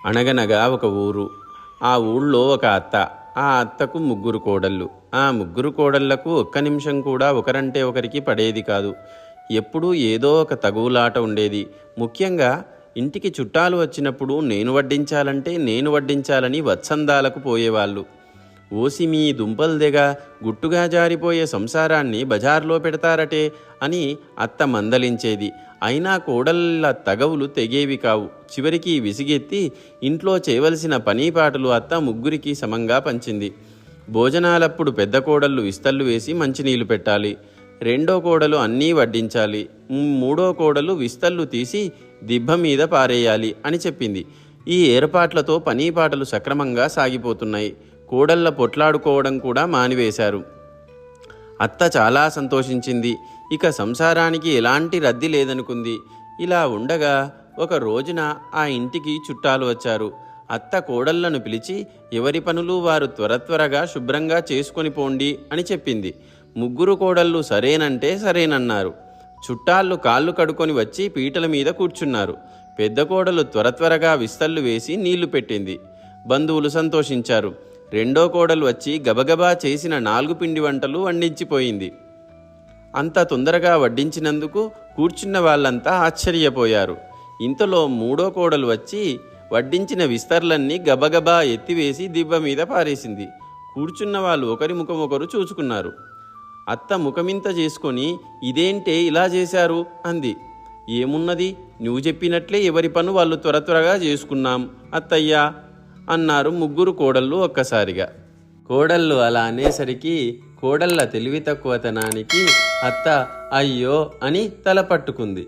అనగనగా ఒక ఊరు. ఆ ఊళ్ళో ఒక అత్త. ఆ అత్తకు ముగ్గురు కోడళ్ళు. ఆ ముగ్గురు కోడళ్లకు ఒక్క నిమిషం కూడా ఒకరంటే ఒకరికి పడేది కాదు. ఎప్పుడూ ఏదో ఒక తగువులాట ఉండేది. ముఖ్యంగా ఇంటికి చుట్టాలు వచ్చినప్పుడు నేను వడ్డించాలని వత్సందాలకు పోయేవాళ్ళు. ఓసి మీ దుంపల్దెగ, గుట్టుగా జారిపోయే సంసారాన్ని బజార్లో పెడతారటే అని అత్త మందలించేది. అయినా కోడళ్ళ తగవులు తెగేవి కావు. చివరికి విసిగెత్తి ఇంట్లో చేయవలసిన పనీపాటలు అత్త ముగ్గురికి సమంగా పంచింది. భోజనాలప్పుడు పెద్ద కోడళ్ళు విస్తళ్ళు వేసి మంచినీళ్లు పెట్టాలి. రెండో కోడలు అన్నీ వడ్డించాలి. మూడో కోడలు విస్తళ్ళు తీసి దిబ్బ మీద పారేయాలి అని చెప్పింది. ఈ ఏర్పాట్లతో పనీపాటలు సక్రమంగా సాగిపోతున్నాయి. కోడళ్ళ పొట్లాడుకోవడం కూడా మానివేశారు. అత్త చాలా సంతోషించింది. ఇక సంసారానికి ఎలాంటి రద్దీ లేదనుకుంది. ఇలా ఉండగా ఒక రోజున ఆ ఇంటికి చుట్టాలు వచ్చారు. అత్త కోడళ్లను పిలిచి ఎవరి పనులు వారు త్వరగా శుభ్రంగా చేసుకొని పోండి అని చెప్పింది. ముగ్గురు కోడళ్ళు సరేనంటే సరేనన్నారు. చుట్టాళ్ళు కాళ్ళు కడుక్కొని వచ్చి పీటల మీద కూర్చున్నారు. పెద్ద కోడలు త్వరగా విస్తళ్ళు వేసి నీళ్లు పెట్టింది. బంధువులు సంతోషించారు. రెండో కోడలు వచ్చి గబగబా చేసిన 4 పిండి వంటలు వండించిపోయింది. అంత తొందరగా వడ్డించినందుకు కూర్చున్న వాళ్ళంతా ఆశ్చర్యపోయారు. ఇంతలో మూడో కోడలు వచ్చి వడ్డించిన విస్తర్లన్నీ గబగబా ఎత్తివేసి దిబ్బ మీద పారేసింది. కూర్చున్న వాళ్ళు ఒకరి ముఖం ఒకరు చూసుకున్నారు. అత్త ముఖమింత చేసుకొని ఇదేంటే ఇలా చేశారు అంది. ఏమున్నది, నువ్వు చెప్పినట్లే ఎవరి పను వాళ్ళు త్వరగా చేసుకున్నాం అత్తయ్యా అన్నారు ముగ్గురు కోడళ్ళు ఒక్కసారిగా. కోడళ్ళు అలా అనేసరికి కోడళ్ళ తెలివి తక్కువతనానికి అత్త అయ్యో అని తల పట్టుకుంది.